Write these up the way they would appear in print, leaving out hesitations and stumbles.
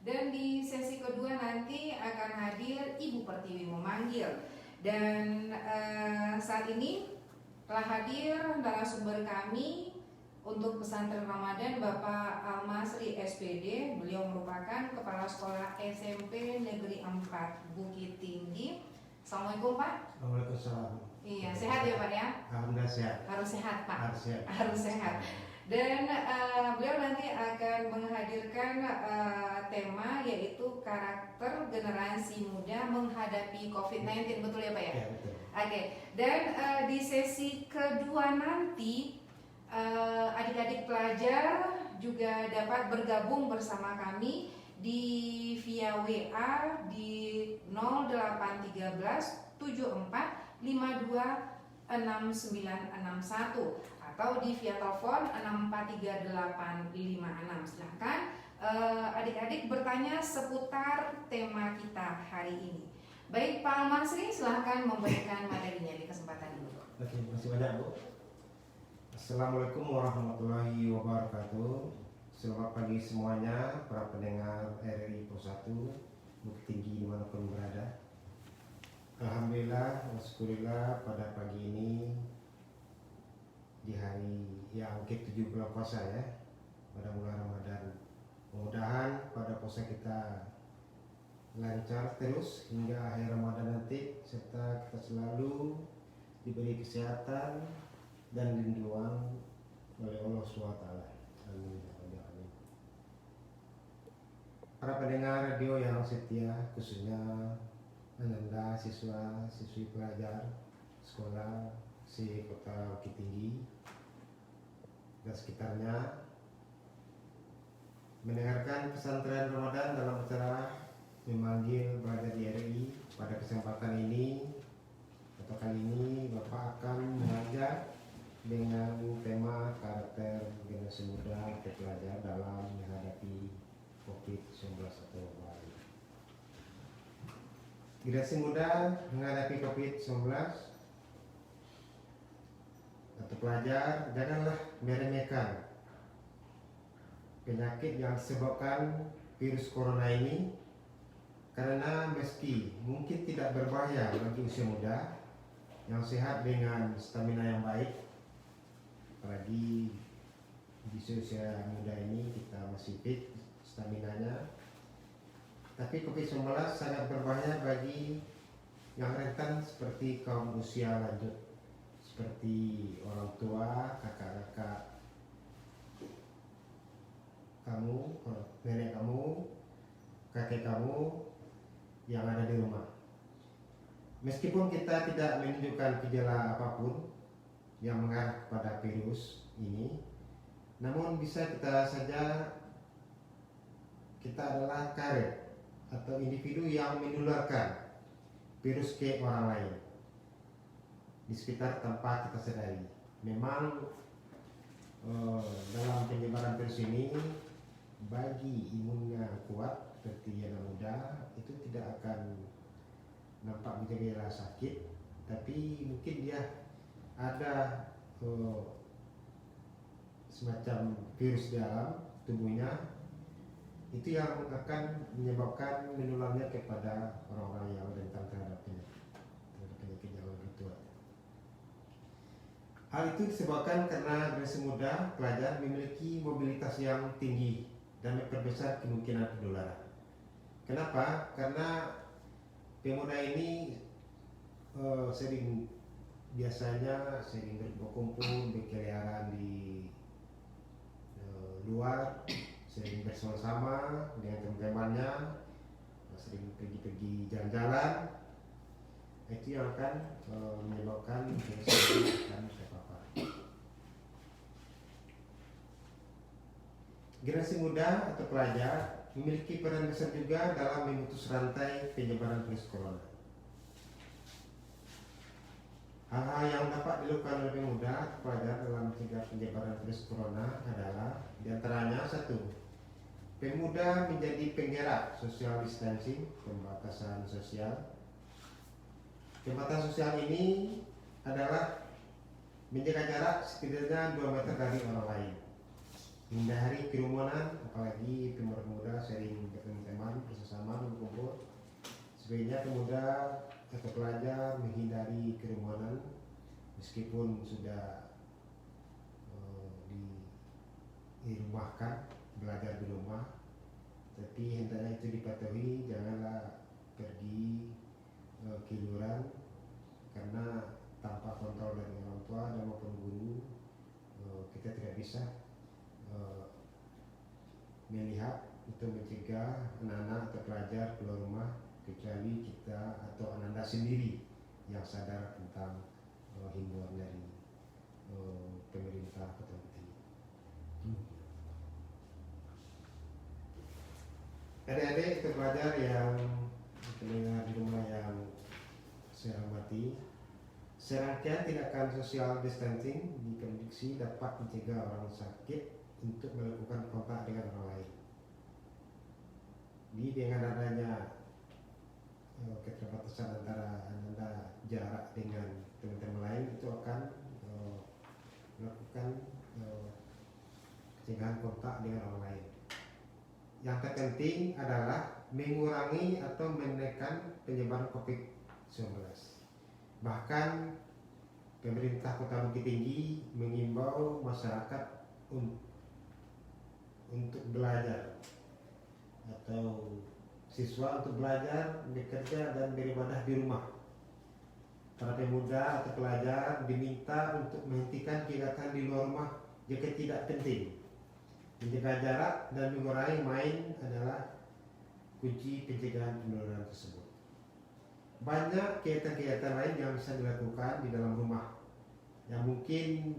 Dan di sesi kedua nanti akan hadir Ibu Pertiwi memanggil. Dan saat ini telah hadir narasumber kami untuk pesantren Ramadan, Bapak Almasri SPD. Beliau merupakan Kepala Sekolah SMP Negeri 4 Bukit Tinggi. Assalamualaikum Pak. Waalaikumsalam. Iya, sehat ya Pak ya? Alhamdulillah sehat. Harus sehat Pak. Harus sehat. Harus sehat. Dan beliau nanti akan menghadirkan tema yaitu karakter generasi muda menghadapi COVID-19, betul ya Pak ya? Ya, betul. Oke. Dan di sesi kedua nanti adik-adik pelajar juga dapat bergabung bersama kami di via WA di 0813 74 52 6961 atau di via telepon 6438856. Silahkan adik-adik bertanya seputar tema kita hari ini. Baik Pak Almasri, silahkan memberikan materinya di kesempatan ini. Oke, terima kasih banyak Bu. Assalamualaikum warahmatullahi wabarakatuh. Selamat pagi semuanya para pendengar RRI Pro 1 Bukit Tinggi dimanapun berada. Alhamdulillah, syukurillah pada pagi ini di hari yang ke-7 bulan puasa ya, pada bulan Ramadan. Mudah-mudahan pada puasa kita lancar terus hingga akhir Ramadan nanti, serta kita selalu diberi kesehatan dan lindungan oleh Allah SWT. Amin. Amin. Para pendengar radio yang setia, khususnya Anda siswa, siswi pelajar sekolah si Kota Bukit Tinggi dan sekitarnya, mendengarkan pesantren Ramadan dalam acara memanggil belajar di RI. Pada kesempatan ini atau kali ini Bapak akan mengajar dengan tema karakter generasi muda pelajar dalam menghadapi COVID-19 atau wabah. Generasi muda menghadapi COVID-19 atau pelajar, janganlah meremehkan penyakit yang disebabkan virus corona ini, karena meski mungkin tidak berbahaya bagi usia muda yang sehat dengan stamina yang baik, apalagi di usia muda ini kita masih fit staminanya, tapi COVID-19 sangat berbahaya bagi yang rentan seperti kaum usia lanjut, seperti orang tua, kakak-kakak kamu, nenek kamu, kakek kamu yang ada di rumah. Meskipun kita tidak menunjukkan gejala apapun yang mengarah kepada virus ini, namun bisa kita adalah carrier atau individu yang menularkan virus ke orang lain di sekitar tempat kita sadari. Memang dalam penyebaran virus ini, bagi imunnya kuat seperti yang muda itu tidak akan nampak gejala sakit, tapi mungkin dia ada semacam virus di dalam tubuhnya, itu yang akan menyebabkan menularnya kepada orang-orang yang rentan terhadap penyakit yang lebih tua. Hal itu disebabkan karena generasi muda pelajar memiliki mobilitas yang tinggi dan memperbesar kemungkinan penularan. Kenapa? Karena pemuda ini biasanya sering berkumpul, berkeliaran di luar, sering bersama-sama dengan teman-temannya, sering pergi-pergi jalan-jalan. Itu yang akan menyebabkan virus akan terpapar. Generasi muda atau pelajar memiliki peran besar juga dalam memutus rantai penyebaran virus corona. Hal-hal yang dapat dilakukan oleh pemuda atau pelajar dalam mencegah penyebaran virus corona adalah diantaranya: 1. Pemuda menjadi penggerak social distancing, pembatasan sosial. Pembatasan sosial ini adalah menjaga jarak setidaknya 2 meter dari orang lain, hindari kerumunan, apalagi pemuda sering berteman sebaiknya pemuda atau pelajar menghindari kerumunan meskipun sudah dirumahkan, belajar di rumah, tapi hendaknya itu dipatuhi, janganlah pergi keluyuran karena tanpa kontrol dari orang tua dan maupun guru kita tidak bisa melihat untuk mencegah anak-anak atau pelajar keluar rumah kecuali kita atau anak-anak sendiri yang sadar tentang himbauan dari pemerintah Kota Bukit. Adik-adik atau pelajar yang pendengar di rumah yang saya hormati, serangkaian tindakan social distancing diprediksi dapat mencegah orang sakit untuk melakukan kontak dengan orang lain. Dengan adanya keterbatasan antara anda jarak dengan teman-teman lain itu akan melakukan pencegahan kontak dengan orang lain. Yang terpenting adalah mengurangi atau menekan penyebaran COVID-19. Bahkan pemerintah Kota Bukit Tinggi mengimbau masyarakat untuk belajar atau siswa untuk belajar, bekerja dan beribadah di rumah. Para pemuda atau pelajar diminta untuk menghentikan kegiatan di luar rumah jika tidak penting. Menjaga jarak dan mengurangi main adalah kunci pencegahan penularan tersebut. Banyak kegiatan-kegiatan lain yang bisa dilakukan di dalam rumah yang mungkin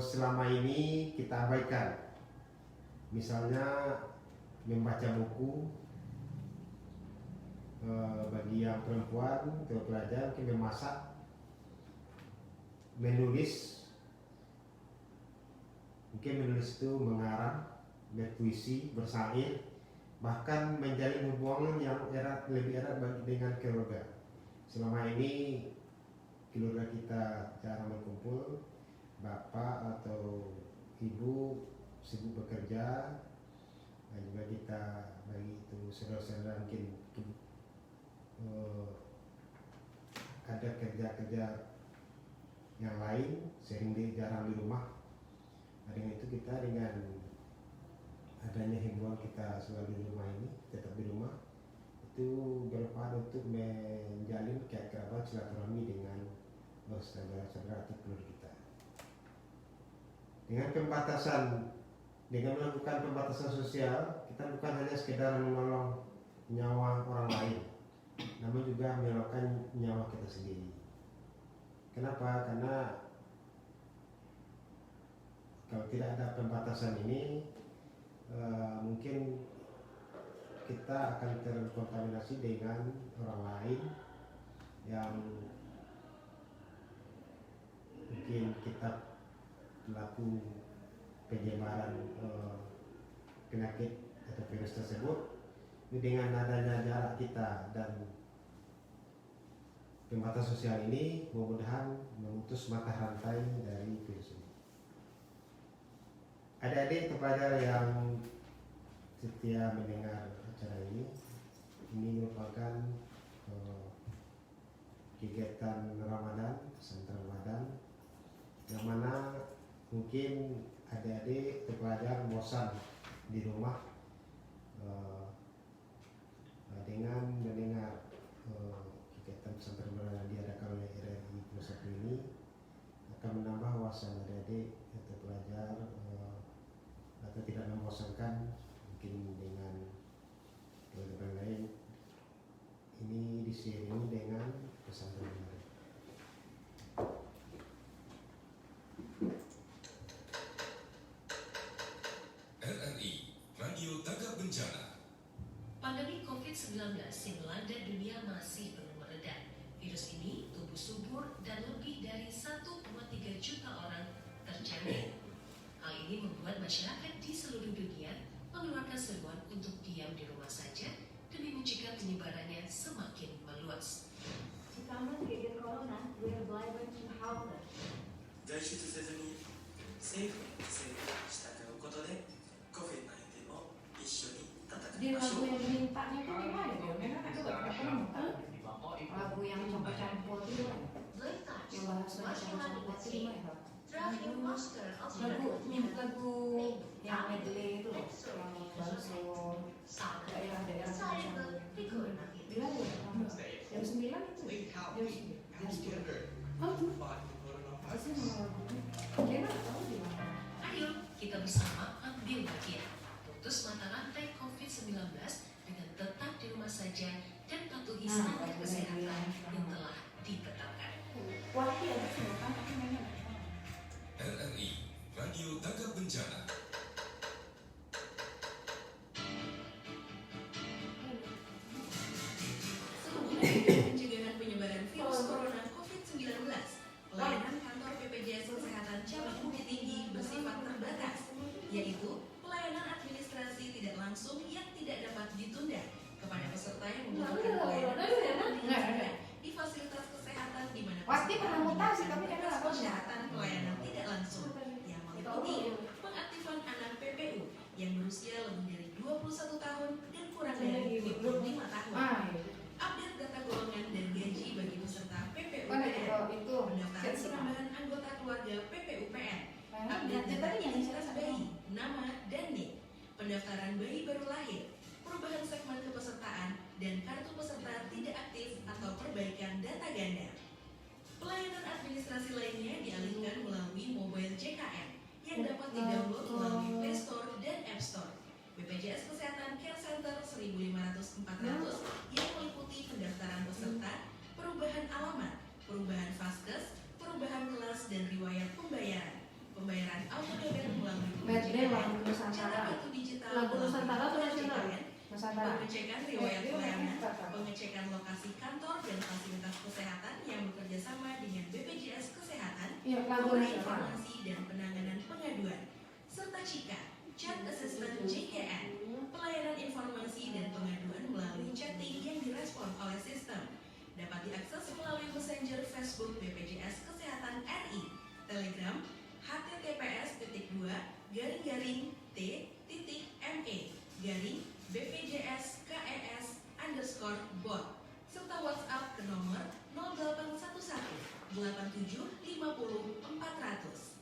selama ini kita abaikan. Misalnya membaca buku bagi yang perempuan atau pelajar, mungkin memasak, menulis. Mungkin menulis itu mengarang, berpuisi, bersair, bahkan menjalin hubungan yang lebih erat dengan keluarga. Selama ini keluarga kita jarang berkumpul, bapak atau ibu sibuk bekerja, dan juga kita bagi itu saudara-saudara mungkin ada kerja-kerja yang lain, sering jarang di rumah. Dengan itu kita dengan adanya himbauan kita selalu di rumah ini, tetap di rumah, itu bermanfaat untuk menjalin keakraban silaturahmi dengan saudara-saudara atau keluarga kita. Dengan melakukan pembatasan sosial, kita bukan hanya sekedar menolong nyawa orang lain, namun juga menyelamatkan nyawa kita sendiri. Kenapa? Karena kalau tidak ada pembatasan ini, mungkin kita akan terkontaminasi dengan orang lain yang mungkin kita pelaku penyebaran penyakit atau virus tersebut. Dengan adanya jarak kita dan pembatasan sosial ini, mudah-mudahan memutus mata rantai dari virus ini. Adik-adik atau pelajar yang setia mendengar acara ini merupakan kegiatan Ramadan, pesantren Ramadan, yang mana mungkin adik-adik atau pelajar bosan di rumah dengan mendengar kegiatan pesantren Ramadan yang diadakan oleh RRI Pusat ini akan menambah wawasan adik-adik atau pelajar atau tidak membosankan mungkin dengan program lain. Ini diiringi dengan pesantren Ramadan. RRI Radio Tanggap Bencana. Pandemi COVID-19 yang melanda dunia masih belum mereda. Virus ini tumbuh subur dan lebih dari 1,3 juta orang terjangkit. Hal ini membuat masyarakat di seluruh dunia mengeluarkan seruan untuk diam di rumah saja demi mencegah penyebarannya semakin meluas. Tillsammans gegen Corona, wir bleiben zu Hause. 外出せずに政府の制限に従うことで COVID-19 を一緒に戦い Di まし lagu ょう。 yang dimintanya itu gimana? Memang ada beberapa lagu yang campur-campur itu kan, Black Touch, yang bahasanya campur-campur itu gimana? Traffic Master Lagu yang medley itu loh, yang baru daerah-daerah campur. Bila ya, jam 9 itu, jam 9. Oh, pasti nomor lagunya. Kira tahu di mana? Ayo, kita bersama ambil bagian. Putus mata rantai COVID-19 dengan tetap di rumah saja dan patuhi standar kesehatan yang telah ditetapkan. Waktu ada silakan tapi mainnya nggak tahu. RRI Radio Tanggap Bencana. Sehubungan pencegahan penyebaran virus corona COVID-19, pelayanan kantor BPJS Kesehatan Cabang Bukit Tinggi bersifat terbatas, yaitu pelayanan administrasi tidak langsung yang tidak dapat ditunda kepada peserta yang membutuhkan pelayanan kesehatan dengan di fasilitas kesehatan di mana Pasti pernah mutasi, tapi kan nggak tahu. kesehatan pelayanan tidak langsung yang meliputi pengaktifan anak PPU yang berusia lebih dari 21 tahun dan kurang dari 25 tahun. Update data golongan dan gaji bagi peserta PPUPN, Itu pendaftaran penambahan anggota keluarga PPUPN, update data identitas bayi, nama dan NIK, pendaftaran bayi baru lahir, perubahan segmen kepesertaan, dan kartu peserta tidak aktif atau perbaikan data ganda. Pelayanan administrasi lainnya dialihkan melalui mobile JKN yang dapat didownload melalui Play Store dan App Store. BPJS Kesehatan Care Center 1500-400 yang meliputi pendaftaran peserta, perubahan alamat, perubahan vaskes, perubahan kelas dan riwayat pembayaran, pembayaran auto debit melalui Medley lagu JKN, Nusantara. kartu digital Lagu Nusantara atau nasional? JKN, Nusantara. pengecekan riwayat pelayanan, pengecekan lokasi kantor dan fasilitas kesehatan yang bekerja sama dengan BPJS Kesehatan, Iya, lagu memberi nasional. informasi dan penanganan pengaduan, serta CIKA, Chat Assistant JKN, pelayanan informasi dan pengaduan melalui chatting yang direspon oleh sistem, dapat diakses melalui Messenger Facebook BPJS Kesehatan RI, Telegram, https://me/bpjs-kes_bot, serta WhatsApp ke nomor 0811 87 50 400.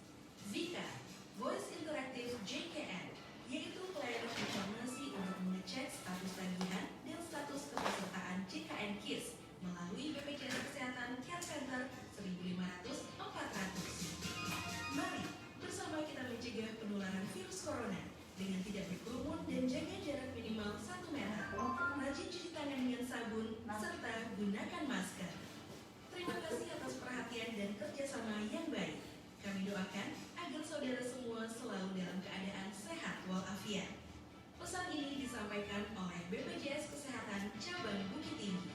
Zika, Voice Interactive JKN, yaitu pelayanan informasi untuk mengecek status tagihan dan status kepesertaan JKN KIS melalui BPJS Kesehatan Care Center 1500-400. Mari bersama kita mencegah penularan virus corona dengan tidak berkerumun dan jaga jarak minimal 1 meter. Rajin cuci tangan dengan sabun serta gunakan masker. Terima kasih atas perhatian dan kerjasama yang baik. Kami doakan agar saudara semua selalu dalam keadaan sehat walafiat. Pesan ini disampaikan oleh BPJS Kesehatan Cabang Bukit Tinggi.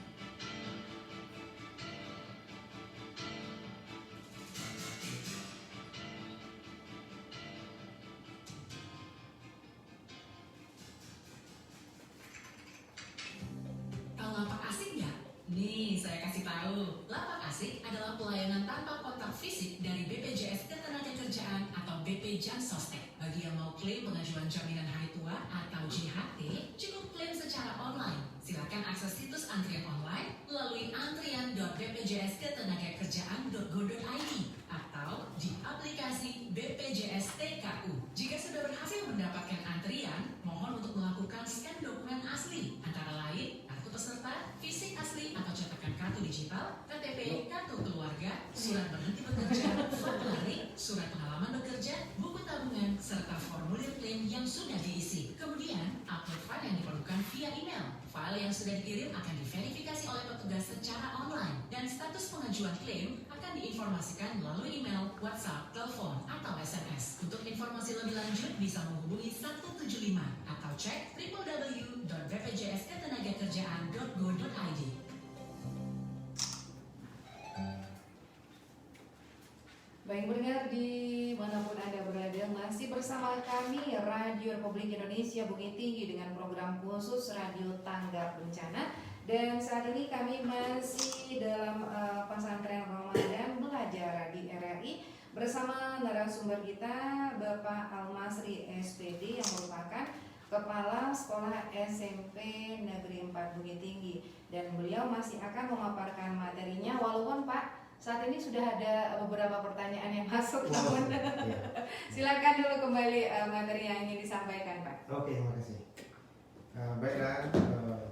Tahu lapak asik nggak? Nih, saya kasih tahu. Lapak asik adalah pelayanan tanpa kontak fisik dari BPJS Ketenagakerjaan atau BP Jansostek. Bagi yang mau klaim pengajuan jaminan hari tua atau JHT, cukup klaim secara online. Silakan akses situs antrian online melalui antrian.bpjsketenagakerjaan.go.id atau di aplikasi BPJS TKU. Jika sudah berhasil mendapatkan antrian, mohon untuk melakukan scan dokumen asli, antara lain kartu peserta, fisik asli atau cetakan kartu digital, KTP, kartu keluarga, surat berhenti bekerja, formulir, surat pengalaman bekerja, buku tabungan, serta formulir klaim yang sudah diisi. Kemudian, upload file yang diperlukan via email. File yang sudah dikirim akan diverifikasi oleh petugas secara online dan status pengajuan klaim akan diinformasikan melalui email, WhatsApp, telepon, atau SMS. Untuk informasi lebih lanjut bisa menghubungi 175 atau cek www.bpjsketenagakerjaan.go.id. Baik pendengar dimanapun Anda berada, masih bersama kami Radio Republik Indonesia Bukit Tinggi dengan program khusus Radio Tanggap Bencana. Dan saat ini kami masih dalam pesantren Ramadan belajar di RRI bersama narasumber kita Bapak Almasri SPD yang merupakan Kepala Sekolah SMP Negeri 4 Bukit Tinggi, dan beliau masih akan memaparkan materinya walaupun Pak saat ini sudah ada beberapa pertanyaan yang masuk. Namun Iya. silakan dulu kembali materi yang ingin disampaikan Pak. Oke, terima kasih. Baiklah,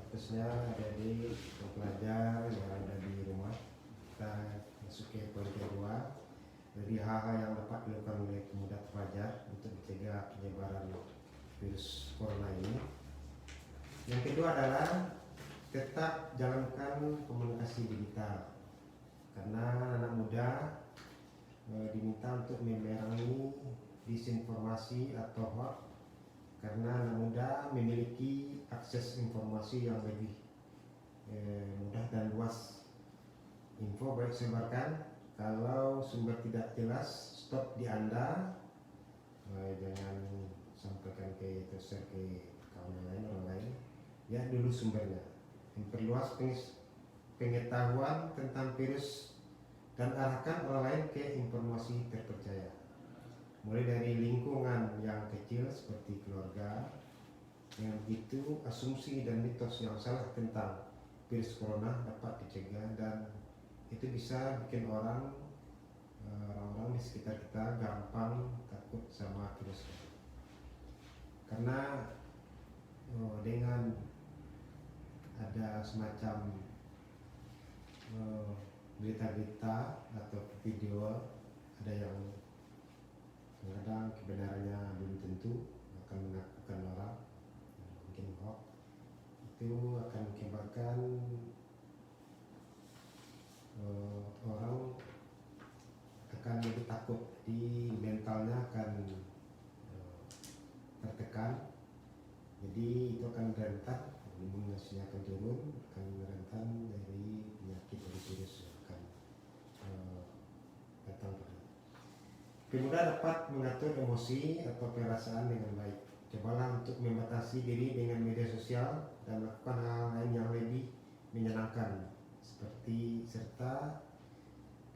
khususnya adik-adik pelajar yang ada di rumah, kita masuk ke poin kedua dari hal-hal yang dapat dilakukan oleh pemuda pelajar untuk mencegah penyebaran virus corona ini. Yang kedua adalah tetap jalankan komunikasi digital, karena anak muda diminta untuk memerangi disinformasi atau hoax, karena anak muda memiliki akses informasi yang lebih mudah dan luas. Info baik sebarkan, kalau sumber tidak jelas stop di Anda, jangan sampaikan ke terser ke kawan lain, orang lain. Lihat dulu sumbernya. Memperluas pengetahuan tentang virus dan arahkan orang lain ke informasi terpercaya. Mulai dari lingkungan yang kecil seperti keluarga. Dengan begitu, asumsi dan mitos yang salah tentang virus corona dapat dicegah, dan itu bisa bikin orang-orang di sekitar kita gampang takut sama virus corona. Karena dengan ada semacam berita-berita atau video, ada yang kadang kebenarannya belum tentu, akan menakutkan orang, mungkin hoax, itu akan mengakibatkan orang akan lebih takut, jadi mentalnya akan tertekan, jadi itu akan rentan, imunitasnya akan turun, akan rentan dari penyakit dari virus yang akan datang. Pemuda dapat mengatur emosi atau perasaan dengan baik. Cobalah untuk membatasi diri dengan media sosial dan melakukan hal lain yang lebih menyenangkan, seperti serta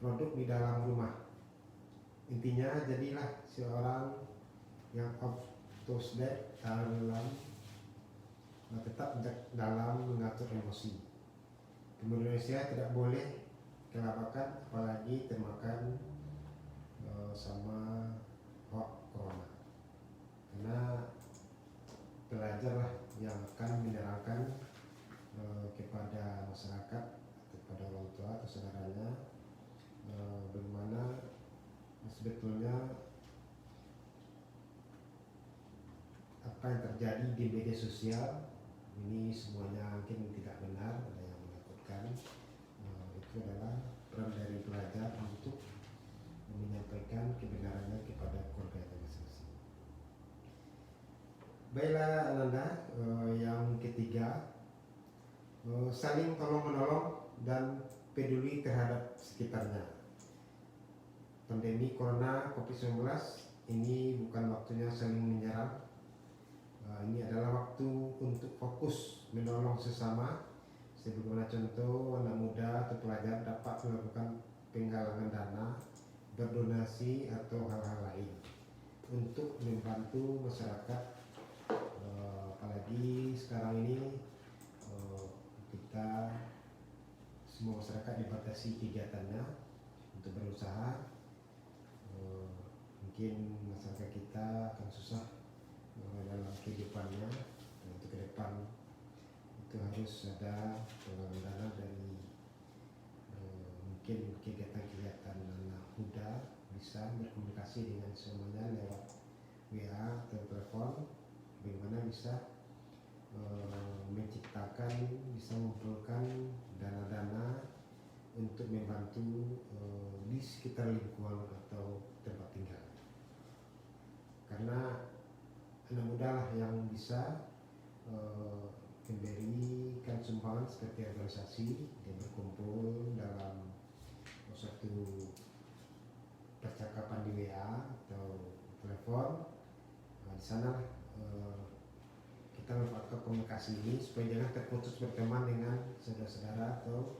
produk di dalam rumah. Intinya, jadilah seorang yang outdoorsdek tetap dalam mengatur emosi. Pemuda Indonesia tidak boleh kelabakan, apalagi termakan sama hoax corona, karena pelajarlah yang akan menerangkan kepada masyarakat atau kepada orang tua atau saudaranya bagaimana sebetulnya apa yang terjadi di media sosial. Ini semuanya mungkin tidak benar, ada yang menakutkan. Itu adalah peran dari pelajar untuk menyampaikan kebenarannya kepada keluarga masing-masing. Baiklah Ananda, yang ketiga, saling tolong-menolong dan peduli terhadap sekitarnya. Pandemi Corona COVID-19 ini bukan waktunya saling menyerang. Ini adalah waktu untuk fokus menolong sesama. Sebagaimana contoh, anak muda atau pelajar dapat melakukan penggalangan dana, berdonasi atau hal-hal lain untuk membantu masyarakat. Apalagi sekarang ini kita semua masyarakat dibatasi kegiatannya untuk berusaha. Mungkin masyarakat kita akan susah dalam kehidupannya, dan untuk ke depan itu harus ada penggalangan dana dari mungkin kegiatan-kegiatan anak muda, bisa berkomunikasi dengan semuanya lewat WA atau telepon, bagaimana bisa menciptakan, bisa mengumpulkan dana-dana untuk membantu di sekitar lingkungan atau tempat tinggal. Karena anak muda lah yang bisa memberikan sumbangan seperti organisasi yang berkumpul dalam suatu percakapan di WA atau telepon. Di sana kita memanfaatkan komunikasi ini supaya jangan terputus berteman dengan saudara-saudara atau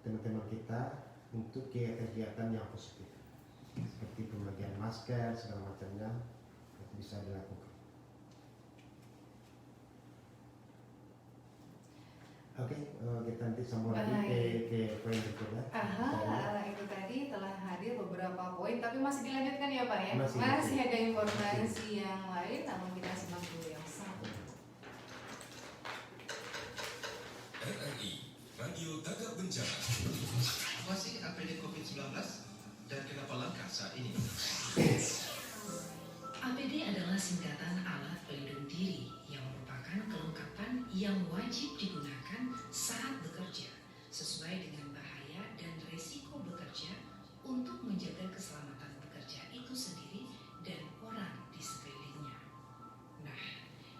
teman-teman kita untuk kegiatan yang positif, seperti pembagian masker segala macamnya, itu bisa dilakukan. Oke, kita nanti sambung lagi ke poin berikutnya. Itu tadi telah hadir beberapa poin, tapi masih dilanjutkan ya Pak ya? Masih. Ada informasi yang lain, namun kita simak dulu yang satu. RRI Radio Tagap Bencana. Apa sih APD COVID-19 dan kenapa langka saat ini? APD adalah singkatan alat pelindung diri yang merupakan kelengkapan yang wajib digunakan saat bekerja sesuai dengan bahaya dan resiko bekerja untuk menjaga keselamatan pekerja itu sendiri dan orang di sekelilingnya. Nah,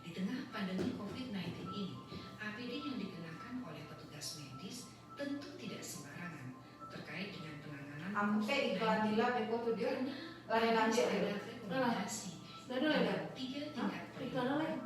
di tengah pandemi COVID-19 ini, APD yang dikenakan oleh petugas medis tentu tidak sembarangan terkait dengan penanganan Ampe iklan COVID-19. dila beko tuh dia lain Karena aja ada ya. rekomendasi dalam 3 tingkat perlindungan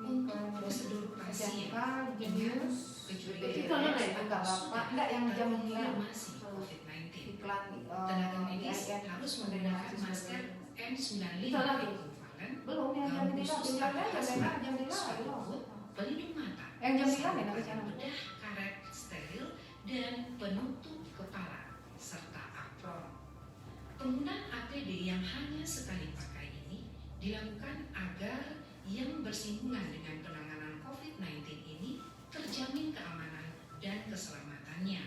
untuk prosedur pasien SMK, jenius, kecurigaan itu ada ya, enggak Bapak, enggak yang jam terkonfirmasi COVID-19. iklan Tenaga medis IAIN harus mendengar menggunakan siswa masker N95 Itu lagi. equivalent, belum yang jam gaun lima khusus tinggal aja atas memang jam lima surat belum. tubuh, pelindung mata, Yang jam 9 ya sarung nanti tangan sana. bedah karet steril dan penutup kepala serta apron. Penggunaan APD yang hanya sekali pakai ini dilakukan agar yang bersinggungan dengan penanganan COVID-19 ini terjamin keamanan dan keselamatannya.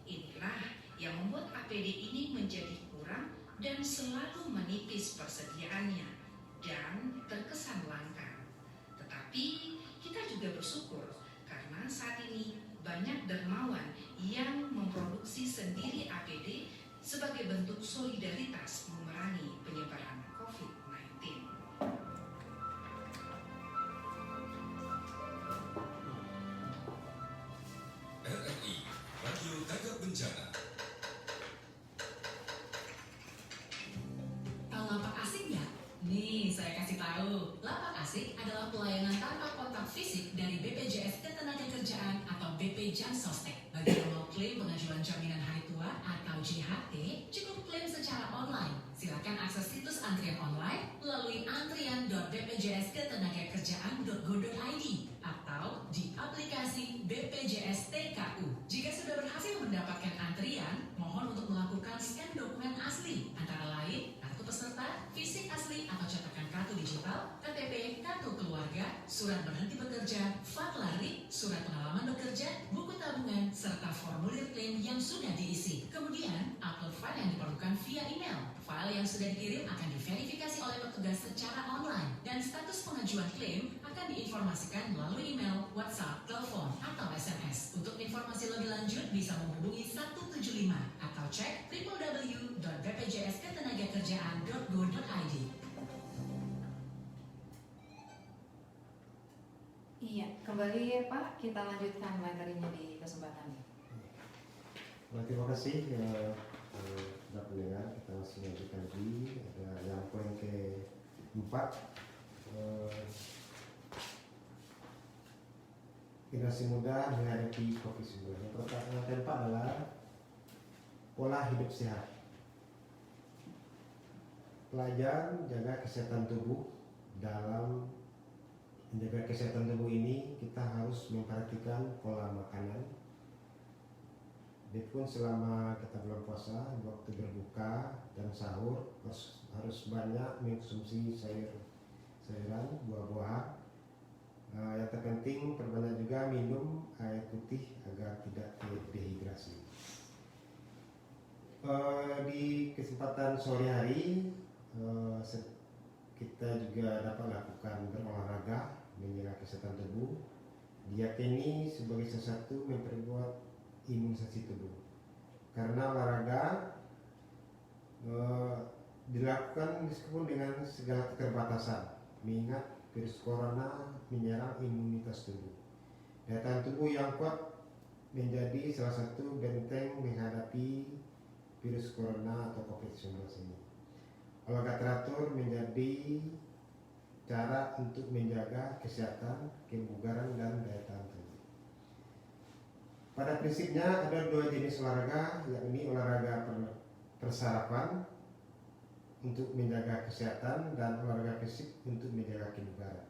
Inilah yang membuat APD ini menjadi kurang dan selalu menipis persediaannya dan terkesan langka. Tetapi kita juga bersyukur karena saat ini banyak dermawan yang memproduksi sendiri APD sebagai bentuk solidaritas memerangi penyebaran COVID-19. RRI Radio Tagap Bencana. Tahu lapak asik nggak? Nih, saya kasih tahu. Lapak asik adalah pelayanan tanpa kontak fisik dari BPJS Ketenagakerjaan atau BP Jansostek. Bagi yang mau klaim pengajuan jaminan hari tua atau JHT, cukup klaim secara online. Silakan akses situs antrian online melalui antrian.bpjsketenagakerjaan.go.id atau di aplikasi BPJS TKU. Jika sudah berhasil mendapatkan antrian, mohon untuk melakukan scan dokumen asli, antara lain kartu peserta, fisik asli atau cetakan kartu digital, KTP, kartu keluarga, surat berhenti bekerja, faklari, surat pengalaman bekerja, buku tabungan, serta formulir klaim yang sudah diisi. Kemudian, upload file yang diperlukan via email. File yang sudah dikirim akan diverifikasi oleh petugas secara online dan status pengajuan klaim akan diinformasikan melalui email, WhatsApp, telepon, atau SMS. Untuk informasi lebih lanjut bisa menghubungi 175 atau cek www.bpjsketenagakerjaan.go.id. Iya, kembali ya Pak, kita lanjutkan materinya di kesempatan ini. Terima kasih sudah pendengar. Kita masih lanjutkan lagi. Ada yang poin keempat, generasi muda menghadapi COVID-19. Yang pertama keempat adalah pola hidup sehat. Pelajar jaga kesehatan tubuh. Dalam menjaga kesehatan tubuh ini kita harus memperhatikan pola makanan. Biarpun selama kita bulan puasa, waktu berbuka dan sahur harus banyak mengkonsumsi sayuran, buah-buahan. Yang terpenting perbanyak juga minum air putih agar tidak dehidrasi. Di kesempatan sore hari kita juga dapat lakukan berolahraga menjaga kesehatan tubuh. Diyakini sebagai salah satu memperkuat imunisasi tubuh. Karena olahraga dilakukan meskipun dengan segala keterbatasan, mengingat virus corona menyerang imunitas tubuh. Daya tahan tubuh yang kuat menjadi salah satu benteng menghadapi virus corona atau COVID-19 ini. Olahraga teratur menjadi cara untuk menjaga kesehatan, kebugaran, dan daya tahan tubuh. Pada prinsipnya ada dua jenis olahraga, yakni olahraga persarapan untuk menjaga kesehatan dan olahraga fisik untuk menjaga kebugaran.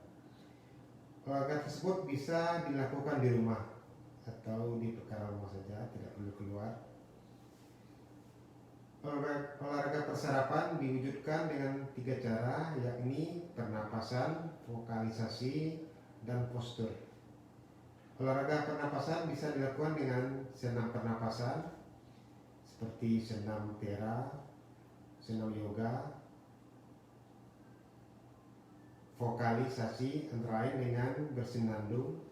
Olahraga tersebut bisa dilakukan di rumah atau di perkara rumah saja, tidak perlu keluar. Olahraga persarapan diwujudkan dengan 3 cara, yakni pernapasan, vokalisasi, dan postur. Olahraga pernapasan bisa dilakukan dengan senam pernapasan seperti senam tera, senam yoga. Vokalisasi antara lain dengan bersenandung,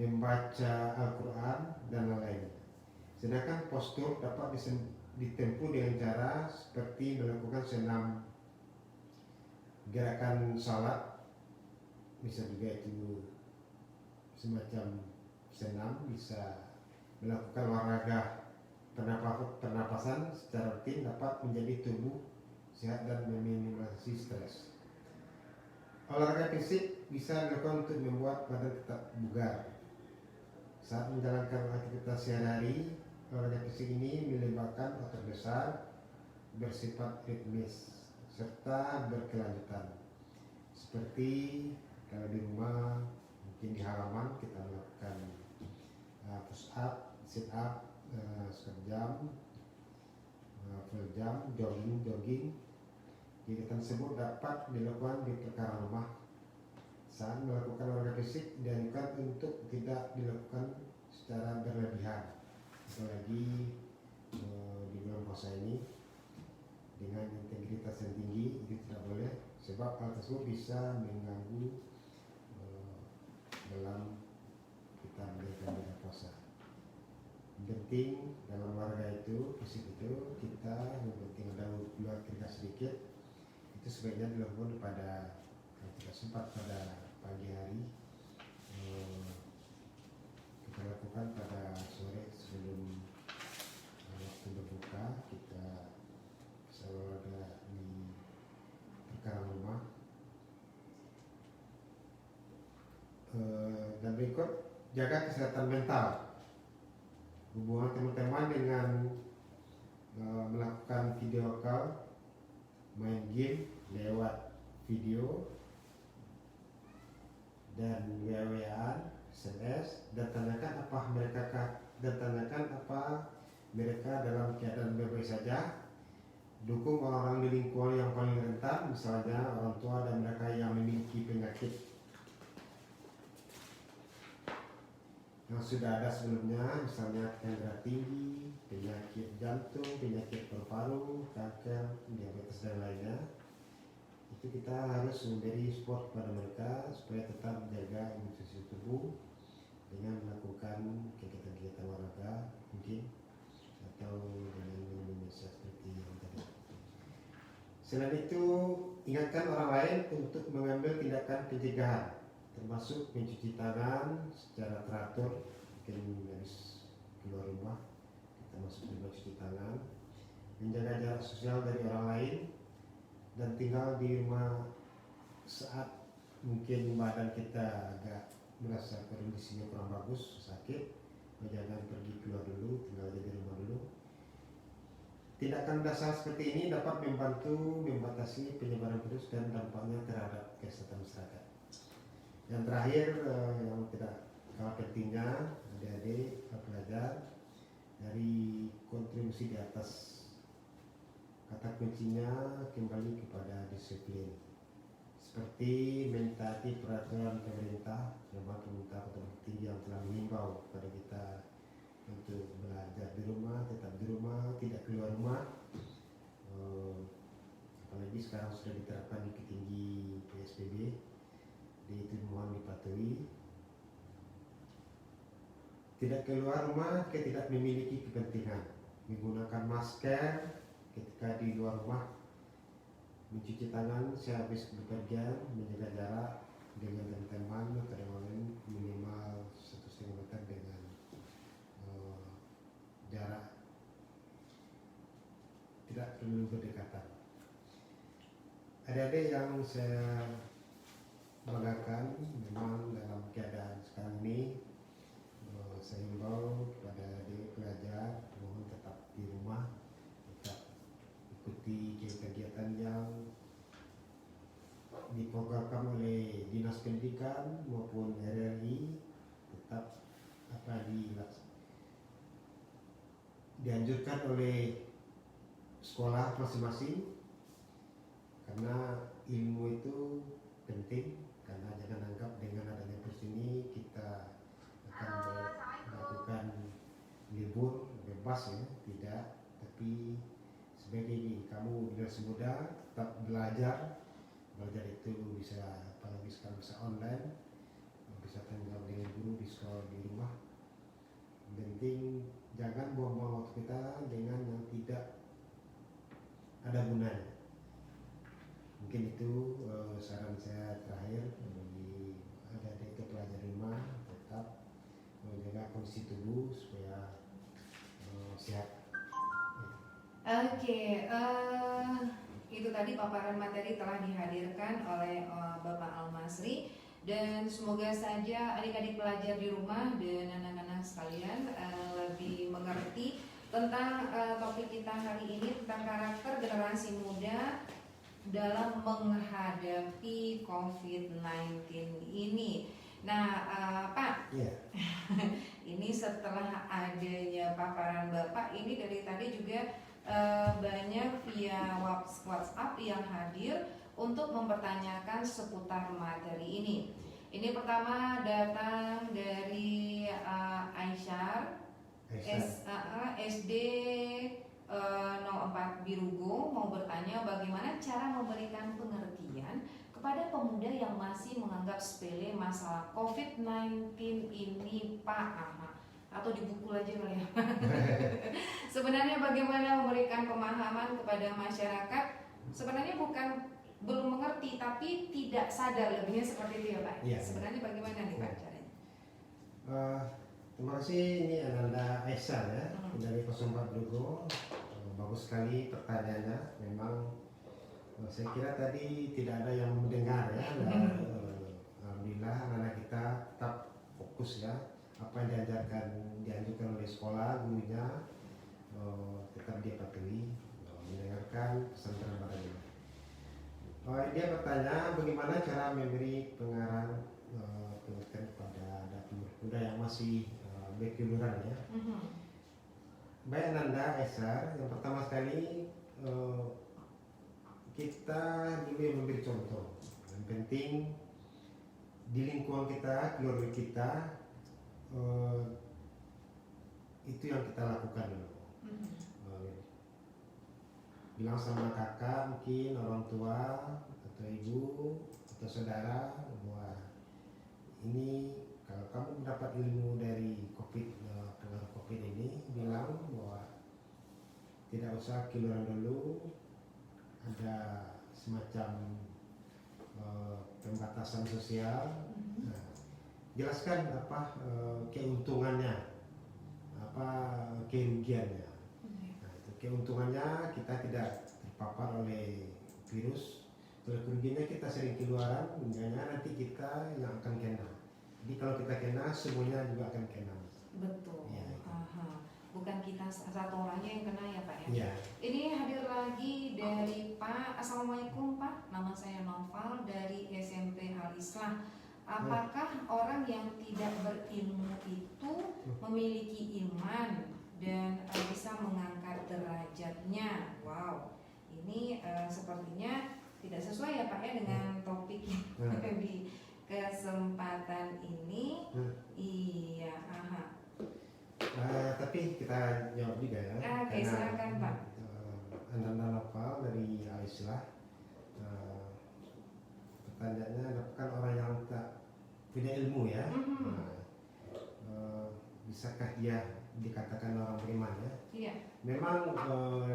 membaca Al-Quran, dan lain-lain. Sedangkan postur dapat ditempuh dengan cara seperti melakukan senam gerakan salat, bisa juga itu semacam senam, bisa melakukan olahraga pernapasan secara rutin dapat menjadi tubuh sehat dan meminimalisasi stres. Olahraga fisik bisa dilakukan untuk membuat badan tetap bugar. Saat menjalankan aktivitas sehari-hari, olahraga fisik ini melibatkan otot besar, bersifat ritmis, serta berkelanjutan. Seperti kalau di rumah, mungkin di halaman kita melakukan push up, sit up, setengah jam, full jam, jogging. Kegiatan tersebut dapat dilakukan di perkara rumah. Saat melakukan olahraga fisik dianjurkan untuk tidak dilakukan secara berlebihan, apalagi di bulan puasa ini dengan integritas yang tinggi, itu tidak boleh, sebab hal tersebut bisa mengganggu dalam kita menjaga bulan puasa. Yang penting dalam olahraga itu, fisik itu, kita yang penting ada keluar keringat sedikit, itu sebaiknya dilakukan pada tidak sempat pada pagi hari, kita lakukan pada sore sebelum waktu berbuka. Kita bisa olahraga di perkara rumah. Dan berikut, jaga kesehatan mental. Hubungan teman-teman dengan melakukan video call, main game lewat video, dan WA-WA-an, SMS, dan tanyakan apa mereka dalam keadaan baik-baik saja. Dukung orang-orang di lingkungan yang paling rentan, misalnya orang tua dan mereka yang memiliki penyakit yang sudah ada sebelumnya, misalnya tekanan darah tinggi, penyakit jantung, penyakit paru-paru, kanker, diabetes, dan lainnya. Itu kita harus memberi support kepada mereka supaya tetap menjaga imun sistem tubuh dengan melakukan kegiatan-kegiatan olahraga mungkin, atau dengan minum seperti yang tadi. Selain itu, ingatkan orang lain untuk mengambil tindakan pencegahan, termasuk mencuci tangan secara teratur. Mungkin habis keluar rumah kita masuk rumah cuci tangan, menjaga jarak sosial dari orang lain, dan tinggal di rumah saat mungkin badan kita agak merasa kondisinya kurang bagus, sakit, jangan pergi keluar dulu, tinggal di rumah dulu. Tindakan dasar seperti ini dapat membantu membatasi penyebaran virus dan dampaknya terhadap kesehatan masyarakat. Yang terakhir, yang tidak kalah pentingnya, adik-adik pelajar, dari kontribusi di atas, kata kuncinya kembali kepada disiplin, seperti mentaati peraturan pemerintah, pemerintah Kota Bukit Tinggi yang telah mengimbau kepada kita untuk belajar di rumah, tetap di rumah, tidak keluar rumah. Apalagi sekarang sudah diterapkan di Bukit Tinggi PSBB, itu mohon dipatuhi. Tidak keluar rumah jika tidak memiliki kepentingan, menggunakan masker ketika di luar rumah, mencuci tangan sehabis bepergian, menjaga jarak dengan teman-teman atau dengan lain minimal 1,5 meter dengan jarak, tidak perlu berdekatan. Adik-adik yang saya banggakan, memang dalam keadaan sekarang ini saya himbau kepada adik pelajar mohon tetap di rumah, tetap ikuti kegiatan yang diprogramkan oleh Dinas Pendidikan maupun RRI, tetap dianjurkan oleh sekolah masing-masing, karena ilmu itu penting. Karena jangan anggap dengan adanya virus ini kita akan melakukan libur bebas ya, tidak. Tapi sebagai kamu generasi muda tetap belajar itu bisa, apalagi sekarang bisa online, bisa tanya dengan guru di sekolah, di rumah. Yang penting jangan buang-buang waktu kita dengan yang tidak ada gunanya. Mungkin itu saran saya terakhir bagi adik-adik ke pelajar rumah, tetap menjaga kondisi tubuh supaya sehat. Oke, itu tadi paparan materi telah dihadirkan oleh Bapak Al-Masri, dan semoga saja adik-adik pelajar di rumah dan anak-anak sekalian lebih mengerti tentang topik kita hari ini, tentang karakter generasi muda dalam menghadapi COVID-19 ini. Nah, Pak, ini setelah adanya paparan Bapak, ini dari tadi juga banyak via WhatsApp yang hadir untuk mempertanyakan seputar materi ini. Ini pertama datang dari Aisyar, SD 04 Birugo, mau bertanya bagaimana cara memberikan pengertian kepada pemuda yang masih menganggap sepele masalah COVID-19 ini, Pak. Atau dibukul aja kali ya. Sebenarnya bagaimana memberikan pemahaman kepada masyarakat, sebenarnya belum mengerti tapi tidak sadar, lebihnya seperti itu ya Pak. Ya. Sebenarnya bagaimana nih Pak caranya? Terima kasih, ini Ananda Aisyah ya, dari 04 Birugo. Bagus sekali pertanyaannya. Memang saya kira tadi tidak ada yang mendengar ya. Alhamdulillah anak-anak kita tetap fokus ya, apa yang dianjurkan oleh sekolah, gurunya tetap dia patuhi, mendengarkan pesan terbaru. Dia bertanya bagaimana cara memberi pengertian kepada anak muda yang masih berkeliaran ya. Baik Nanda Esar, yang pertama sekali kita dulu yang memberi contoh. Yang penting di lingkungan kita, keluarga kita, itu yang kita lakukan dulu. Bilang sama kakak, mungkin orang tua atau ibu atau saudara bahwa ini kalau kamu mendapat ilmu dari pengaruh COVID ini, bilang bahwa tidak usah keluaran dulu, ada semacam pembatasan sosial. Nah, jelaskan apa keuntungannya, apa kerugiannya. Nah, itu keuntungannya kita tidak terpapar oleh virus. Kalau kerugiannya kita sering keluaran, nanti kita yang akan kena. Jadi kalau kita kena, semuanya juga akan kena. Betul. Ya, Bukan kita satu orangnya yang kena ya Pak ya. Ya. Ini hadir lagi dari Pak. Assalamualaikum Pak. Nama saya Noval dari SMP Al-Islah. Apakah orang yang tidak berilmu itu memiliki iman dan bisa mengangkat derajatnya? Wow, ini sepertinya tidak sesuai ya Pak ya dengan topik di kesempatan ini. Iya, Tapi kita jawab juga ya. Oke, silakan Pak. Ananda Noval dari Al-Islah. Pertanyaannya, kan orang yang tak punya ilmu ya, bisakah dia dikatakan orang beriman ya? Iya. Memang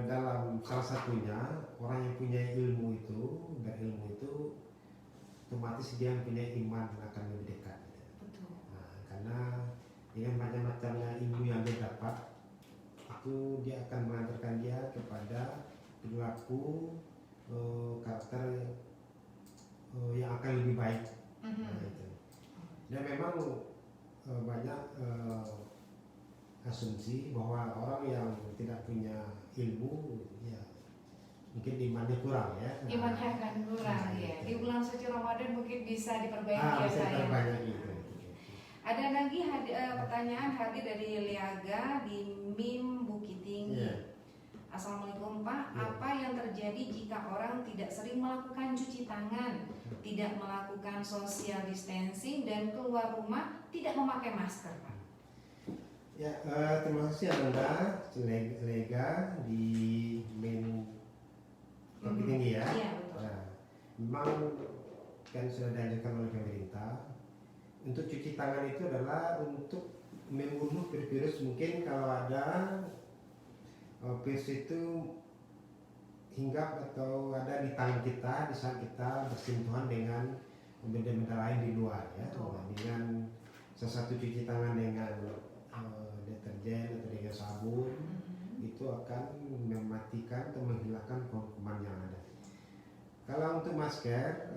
dalam salah satunya orang yang punya ilmu itu, otomatis dia punya iman akan lebih dekat. Betul. Karena dengan macam-macamnya ilmu yang dia dapat, itu dia akan mengantarkan dia kepada perilaku karakter yang akan lebih baik. Dan memang banyak asumsi bahwa orang yang tidak punya ilmu ya mungkin imannya kurang ya. Imannya akan kurang ya. Di bulan suci Ramadan mungkin bisa diperbaiki ya bisa Pak ya. diperbanyak gitu. Ada lagi pertanyaan hadir dari Liaga di MIM Bukit Tinggi. Iya. Assalamualaikum Pak, Iya. apa yang terjadi jika orang tidak sering melakukan cuci tangan, tidak melakukan social distancing dan keluar rumah tidak memakai masker, Pak? Ya, terima kasih Ananda Lega di MIM Bukit Tinggi ya. Iya, betul. Nah, memang kan sudah dianjurkan oleh pemerintah untuk cuci tangan itu adalah untuk membunuh virus. Mungkin kalau ada virus itu hinggap atau ada di tangan kita di saat kita bersentuhan dengan benda-benda lain di luar ya. Betul. Nah, dengan sesuatu cuci tangan dengan deterjen atau dengan sabun itu akan mematikan atau menghilangkan kuman yang ada. Kalau untuk masker,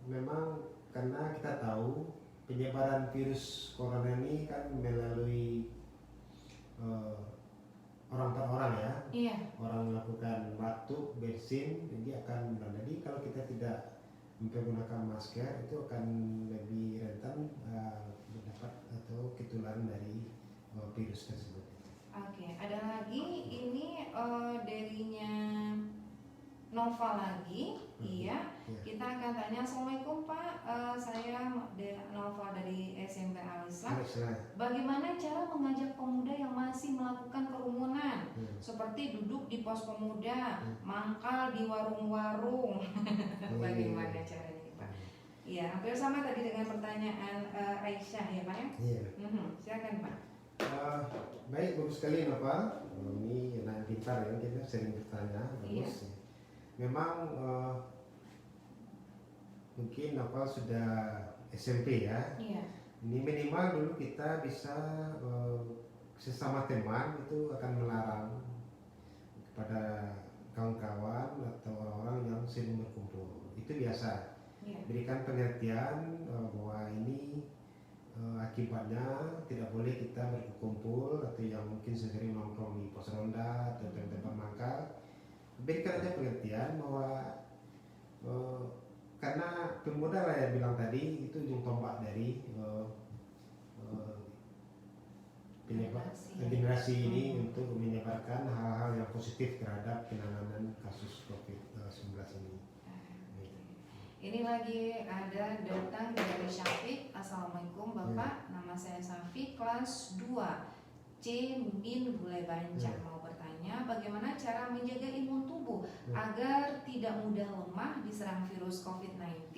memang karena kita tahu penyebaran virus corona ini kan melalui orang per orang ya. Iya. Orang melakukan batuk, bersin, jadi akan menular. Jadi kalau kita tidak menggunakan masker itu akan lebih rentan mendapat atau ketularan dari virus tersebut. Oke, ada lagi ini darinya Nova lagi. Iya. Iya. Kita akan tanya, Assalamualaikum Pak, saya Nova dari SMP Al-Islam. Bagaimana cara mengajak pemuda yang masih melakukan kerumunan, seperti duduk di pos pemuda, mangkal di warung-warung? Bagaimana caranya nih, Pak? Iya, hampir sama tadi dengan pertanyaan Aisyah ya Pak ya? Iya. Silakan Pak. Baik, bagus sekali Nova. Ini anak pintar ya, kita sering bertanya, bagus. Iya. Memang mungkin Nova sudah SMP ya. Iya. Ini minimal dulu kita bisa sesama teman itu akan melarang kepada kawan-kawan atau orang-orang yang sering berkumpul. Itu biasa. Iya. Berikan pengertian bahwa ini akibatnya tidak boleh kita berkumpul atau yang mungkin sering nongkrong di pos ronda atau tempat mangkal. Berikan aja pengertian bahwa karena pemuda lah yang bilang tadi itu ujung tombak dari generasi ini untuk menyebarkan hal-hal yang positif terhadap penanganan kasus COVID-19 ini. Ini lagi ada datang dari Syafiq. Assalamualaikum Bapak, nama saya Syafiq, kelas 2 C Min Bulai Banjar. Mau bertanya, bagaimana cara menjaga imun tubuh agar tidak mudah lemah diserang virus COVID-19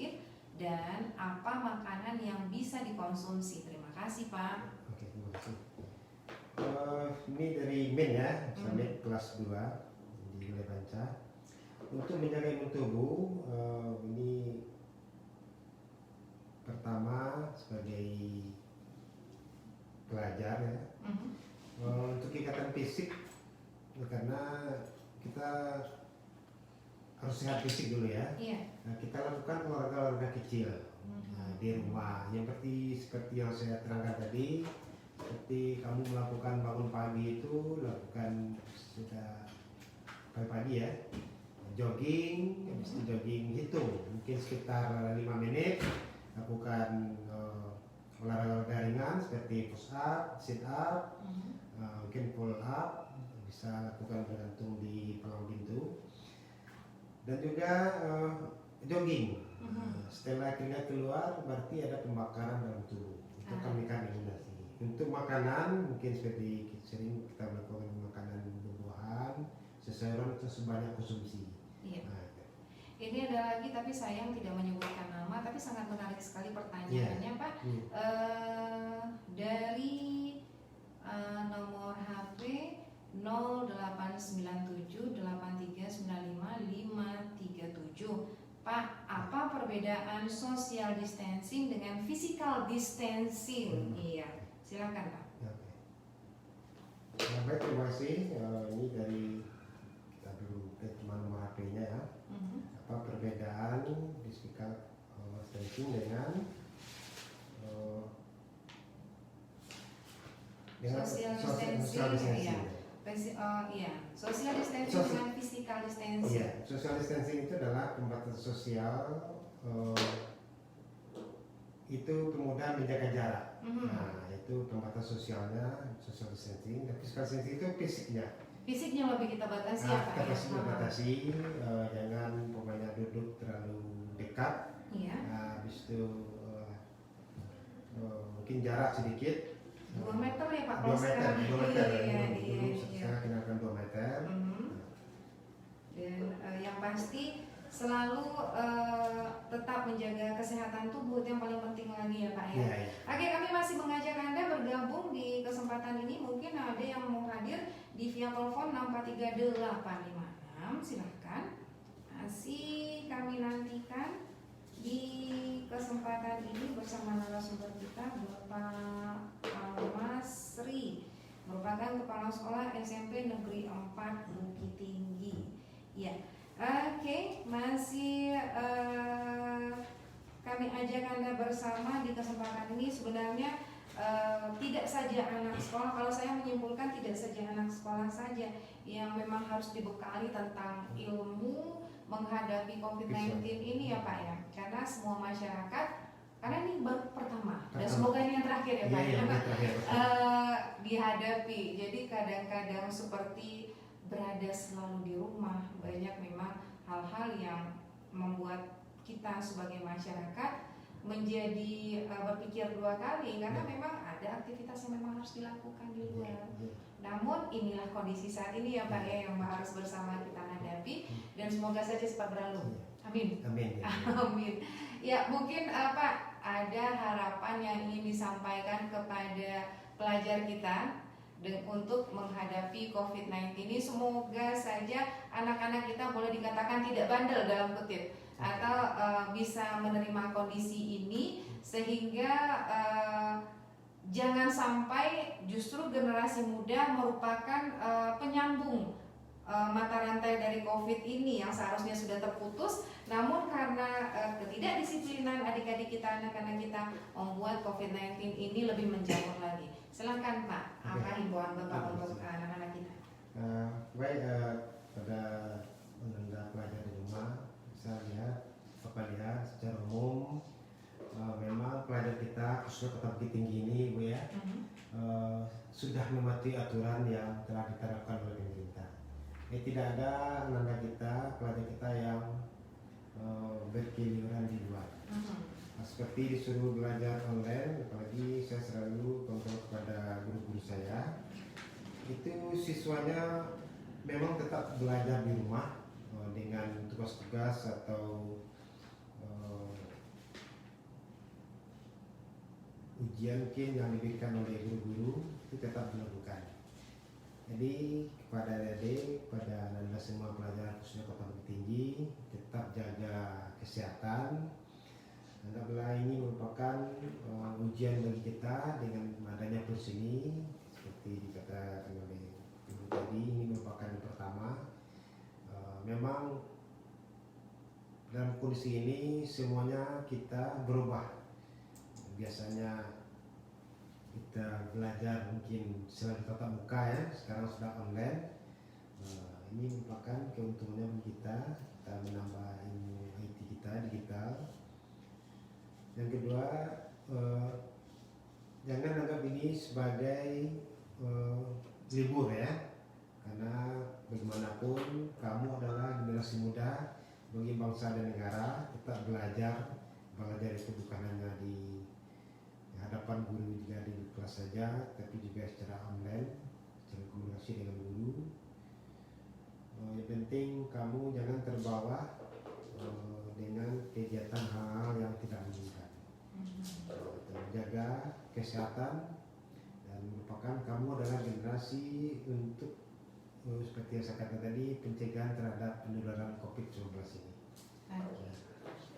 dan apa makanan yang bisa dikonsumsi? Terima kasih Pak. Oke, terima kasih. Ini dari Min ya, sampai kelas 2 di Bulai Banjar. Untuk menjaga imun tubuh, ini pertama sebagai pelajar ya, untuk ikatan fisik, karena kita harus sehat fisik dulu ya. Iya. Nah, kita lakukan olahraga kecil di rumah, yang seperti yang saya terangkan tadi, seperti kamu melakukan bangun pagi itu, lakukan sudah pagi-pagi ya. Jogging, habis itu jogging hitung mungkin sekitar 5 menit, lakukan olahraga ringan seperti push up, sit up, mungkin pull up, bisa lakukan bergantung di palang pintu, dan juga jogging. Setelah keringat keluar berarti ada pembakaran dalam tubuh, itu akan meningkatkan imunitas. Untuk makanan mungkin seperti sering kita melakukan makanan buah-buahan, sayuran itu sebanyak konsumsi. Iya. Ini ada lagi tapi sayang tidak menyebutkan nama, tapi sangat menarik sekali pertanyaannya Pak. Dari nomor HP 089783955537. Pak, apa perbedaan social distancing dengan physical distancing? Iya, silakan Pak. Baik, terima kasih. Ini dari cuma nomor HP-nya ya. Apa perbedaan physical distancing dengan social distancing? Iya, social distancing dengan physical distancing. Iya, social distancing itu adalah pembatasan sosial itu kemudian menjaga jarak. Mhm. Nah, itu pembatas sosialnya, social distancing. Tapi physical distancing itu fisiknya. Fisiknya lebih kita batasi ya Pak Kita ya. pasti membatasi, jangan pokoknya duduk terlalu dekat. Iya. Habis itu mungkin jarak sedikit. 2 meter ya Pak 2 kalau meter, sekarang. 2 meter. Iya, Dulu iya. saya kenalkan 2 meter. Mhm. Dan yang pasti selalu tetap menjaga kesehatan tubuh, itu yang paling penting lagi ya Pak ya. Iya, iya. Oke, kami masih mengajak Anda bergabung di kesempatan ini. Mungkin ada yang mau hadir di via telepon 643-856. Silahkan. Masih kami nantikan di kesempatan ini bersama narasumber kita Bapak Almasri, merupakan Kepala Sekolah SMP Negeri 4 Bukit Tinggi. Ya. Oke, masih kami ajak Anda bersama di kesempatan ini. Sebenarnya tidak saja anak sekolah, kalau saya menyimpulkan tidak saja anak sekolah saja yang memang harus dibekali tentang ilmu menghadapi COVID-19 ini ya Pak ya. Karena semua masyarakat, karena ini baru pertama dan semoga ini yang terakhir ya Pak Iya, ya, yang terakhir. dihadapi. Jadi kadang-kadang seperti berada selalu di rumah, banyak memang hal-hal yang membuat kita sebagai masyarakat menjadi berpikir 2 kali karena memang ada aktivitas yang memang harus dilakukan di luar. Namun inilah kondisi saat ini ya Pak ya yang harus bersama kita hadapi dan semoga saja cepat berlalu. Amin. Amin. Ya. Amin. Ya mungkin Pak ada harapan yang ingin disampaikan kepada pelajar kita untuk menghadapi COVID-19 ini. Semoga saja anak-anak kita boleh dikatakan tidak bandel dalam kutip atau bisa menerima kondisi ini sehingga jangan sampai justru generasi muda merupakan penyambung mata rantai dari COVID ini yang seharusnya sudah terputus, namun karena ketidakdisiplinan adik-adik kita, anak-anak kita membuat COVID-19 ini lebih menjamur lagi. Silakan Pak, apa himbauan Bapak untuk anak-anak kita? Baik, pada anda pelajar di rumah bisa Bapak lihat secara umum memang pelajar kita khususnya Kota Bukit Tinggi ini Bu ya sudah mematuhi aturan yang telah diterapkan oleh pemerintah. Tidak ada anak kita, pelajar kita yang berkeliaran di luar. Seperti disuruh belajar online, apalagi saya selalu kontrol kepada guru-guru saya. Itu siswanya memang tetap belajar di rumah dengan tugas-tugas atau ujian mungkin yang diberikan oleh guru-guru itu tetap dilakukan. Jadi kepada adik, kepada anda semua pelajar khususnya Kota Bukit Tinggi, tetap jaga kesehatan. Anggaplah ini merupakan ujian bagi kita dengan adanya virus ini, seperti dikatakan oleh Ibu tadi, ini merupakan yang pertama. Memang dalam kondisi ini semuanya kita berubah. Biasanya kita belajar mungkin selalu tatap muka ya, sekarang sudah online. Ini merupakan keuntungannya bagi kita menambah ilmu IT kita digital. Yang kedua, jangan anggap ini sebagai libur ya, karena bagaimanapun kamu adalah generasi muda bagi bangsa dan negara. Tetap belajar itu bukan hanya di hadapan guru juga di kelas saja, tapi juga secara online, secara komunikasi dengan guru. Yang penting kamu jangan terbawa dengan kegiatan hal-hal yang tidak menginginkan. Menjaga kesehatan dan merupakan kamu adalah generasi untuk seperti yang saya katakan tadi, pencegahan terhadap penularan COVID-19 ini.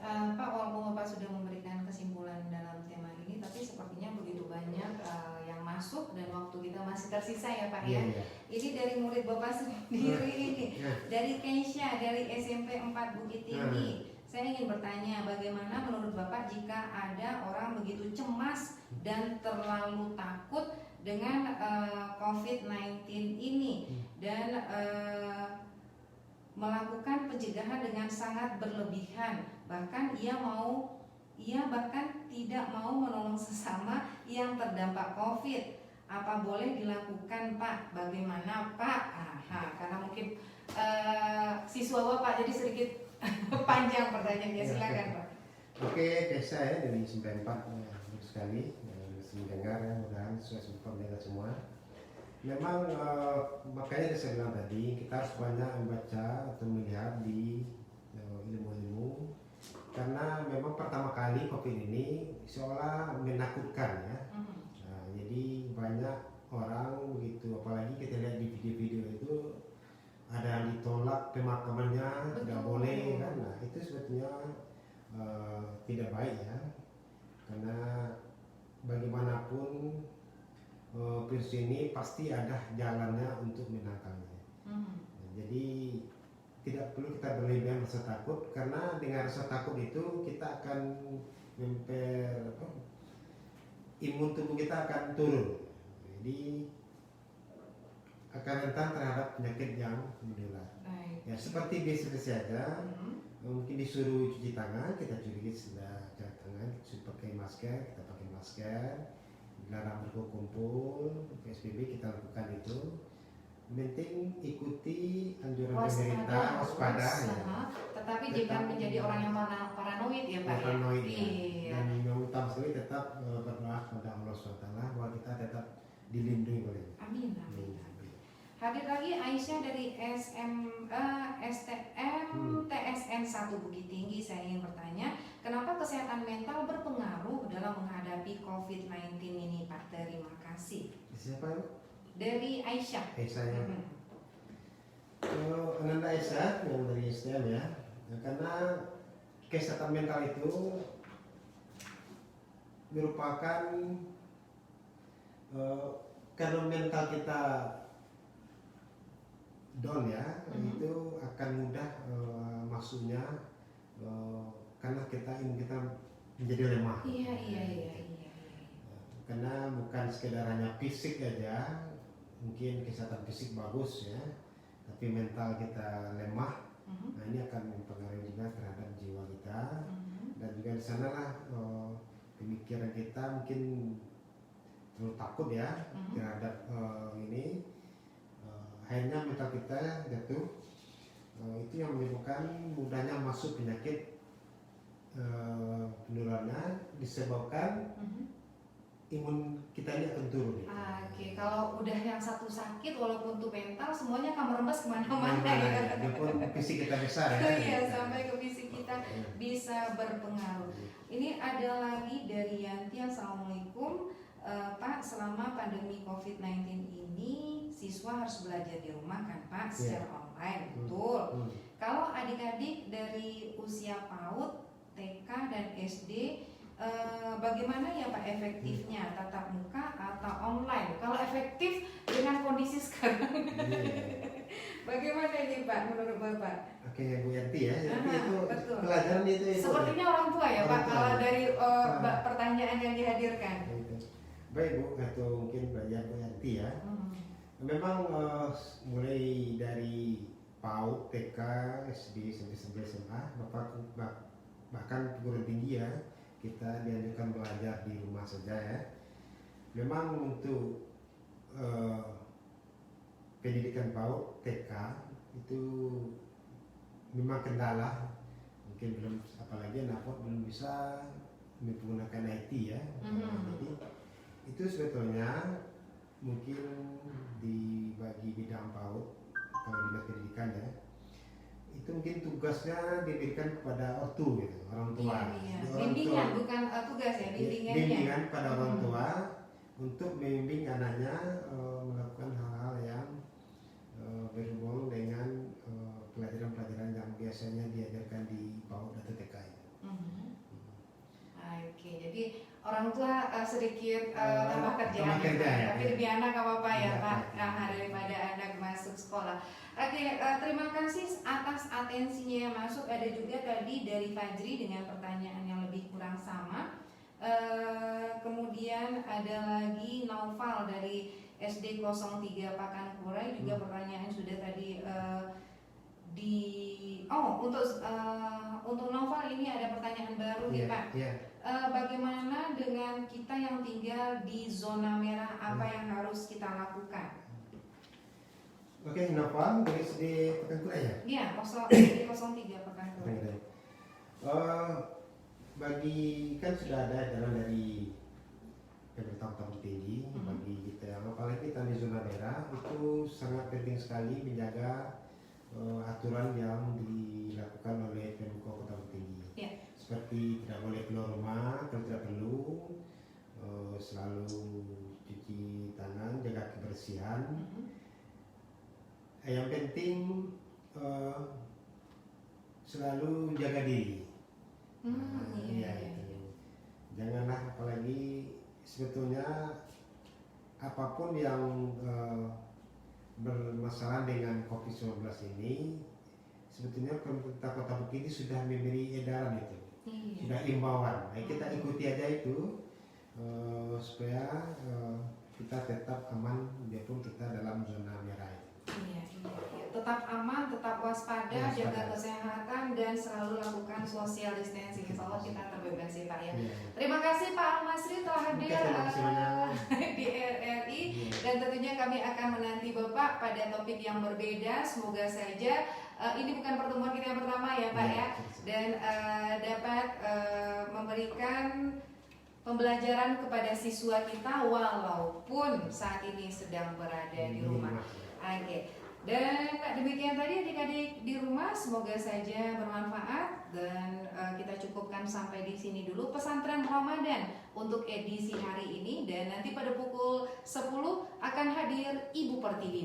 Pak, walaupun Bapak sudah memberikan kesimpulan dalam tema ini, tapi sepertinya begitu banyak yang masuk dan waktu kita masih tersisa ya Pak ya. Ini dari murid Bapak sendiri ini, dari Keisha, dari SMP 4 Bukit Tinggi. Saya ingin bertanya, bagaimana menurut Bapak jika ada orang begitu cemas dan terlalu takut dengan COVID-19 ini dan melakukan pencegahan dengan sangat berlebihan, bahkan ia bahkan tidak mau menolong sesama yang terdampak COVID. Apa boleh dilakukan Pak? Bagaimana Pak? Karena mungkin siswa Bapak jadi sedikit panjang pertanyaannya, silakan Pak. Oke, Kesa ya dari 94 bagus sekali mendengar ya, mudah-mudahan sesuai mendengar semua. Memang makanya saya bilang tadi kita harus banyak membaca atau melihat di ilmu-ilmu, karena memang pertama kali COVID ini seolah menakutkan ya. Jadi banyak orang begitu, apalagi kita lihat di video-video itu ada yang ditolak pemakamannya, tidak boleh kan. Nah itu sebetulnya tidak baik ya, karena bagaimanapun virus ini pasti ada jalannya untuk menangkalnya. Jadi tidak perlu kita berlebihan rasa takut, karena dengan rasa takut itu kita akan imun tubuh kita akan turun, jadi akan rentan terhadap penyakit yang menular. Ya seperti biasa saja, mungkin disuruh cuci tangan, kita cuci sudah cuci tangan, disuruh pakai masker, kita pakai masker, dilarang berkumpul, PSBB kita lakukan itu. Penting ikuti anjuran pemerintah, waspada ya. Tetapi jangan menjadi orang yang paranoid ya Pak. Paranoid ya. Iya. Dan yang utama sekali tetap berdoa kepada Allah SWT bahwa kita tetap dilindungi oleh. Amin. Hadir lagi Aisyah dari STM TSN 1 Bukit Tinggi. Saya ingin bertanya, kenapa kesehatan mental berpengaruh dalam menghadapi COVID-19 ini Pak? Terima kasih. Siapa itu? Dari Aisyah. Aisyah. Ananda Aisyah yang dari STM ya. Karena kesehatan mental itu merupakan karena mental kita down ya, itu akan mudah masuknya karena kita menjadi lemah. Iya. Karena bukan sekedar hanya fisik aja, mungkin kesehatan fisik bagus ya, tapi mental kita lemah. Nah ini akan mempengaruhi juga terhadap jiwa kita, dan juga di sanalah pemikiran kita mungkin terlalu takut ya terhadap ini. Akhirnya mental kita jatuh, itu yang menyebabkan mudahnya masuk penyakit penularannya, disebabkan imun kita ini akan turun. Oke, kalau udah yang satu sakit walaupun tuh mental semuanya akan merembes kemana-mana ya. Walaupun fisik kita besar ya. Iya, sampai ke fisik kita bisa berpengaruh. Ini ada lagi dari Yanti. Assalamualaikum Pak, selama pandemi COVID-19 ini siswa harus belajar di rumah kan Pak, secara online, betul. Kalau adik-adik dari usia PAUD, TK dan SD, bagaimana ya Pak efektifnya, tatap muka atau online? Kalau efektif dengan kondisi sekarang, bagaimana ini Pak menurut Bapak? Oke Bu Yanti ya, jadi itu betul. pelajaran itu. Sepertinya orang tua ya Pak, kalau dari pertanyaan yang dihadirkan. Baik Bu, atau mungkin belajar Bu Yanti ya. Memang mulai dari PAUD, TK, SD sampai SMA, bahkan perguruan tinggi ya, kita dianjurkan belajar di rumah saja ya. Memang untuk pendidikan PAUD, TK itu memang kendala, mungkin belum, apalagi anak belum bisa menggunakan IT ya. Jadi itu sebetulnya mungkin di bagi bidang PAUD, kalau dinas pendidikan ya, itu mungkin tugasnya diberikan kepada ortu gitu, orang tua. Iya. Bimbingan bukan tugas ya, bimbingannya. Bimbingan pada orang tua untuk membimbing anaknya melakukan hal-hal yang berhubung dengan pelajaran-pelajaran yang biasanya diajarkan di PAUD atau TK. Oke, jadi orang tua sedikit tambah kerjaan ya, tapi lebih anak apa-apa ya Pak, daripada anak masuk sekolah. Oke, terima kasih atas atensinya yang masuk. Ada juga tadi dari Fajri dengan pertanyaan yang lebih kurang sama. Kemudian ada lagi Naufal dari SD 03 Pakankurai, juga pertanyaan sudah tadi untuk Naufal ini ada pertanyaan baru nih Pak. bagaimana dengan kita yang tinggal di zona merah, apa yang harus kita lakukan? Oke, Nova, dari segi Pekankurai ya? Iya, 03 Pekankurai. Bagi kan sudah ada adalah dari pemerintah kota tinggi bagi kita yang apalagi kita di zona merah itu sangat penting sekali menjaga aturan yang dilakukan oleh Pemko Kota Tinggi. Ya. Seperti tidak boleh keluar rumah kalau tidak perlu, selalu cuci tangan, jaga kebersihan. Yang penting selalu jaga diri. Iya. Itu. Janganlah apalagi sebetulnya apapun yang bermasalah dengan COVID-19 ini sebetulnya pemerintah Kota Bukit ini sudah memberi edaran itu, sudah imbauan. Nah, kita ikuti aja itu supaya kita tetap aman biarpun kita dalam zona merah itu. Iya. Tetap aman, tetap waspada, jaga kesehatan dan selalu lakukan social distancing. Insya Allah kita terbebas ya Pak ya. Terima kasih Pak Al-Masri telah hadir di RRI dan tentunya kami akan menanti Bapak pada topik yang berbeda. Semoga saja ini bukan pertemuan kita yang pertama ya Pak ya, dan dapat memberikan pembelajaran kepada siswa kita walaupun saat ini sedang berada di rumah. Oke. Dan demikian tadi adik-adik di rumah, semoga saja bermanfaat dan kita cukupkan sampai di sini dulu pesantren Ramadan untuk edisi hari ini, dan nanti pada pukul 10 akan hadir Ibu Pertiwi.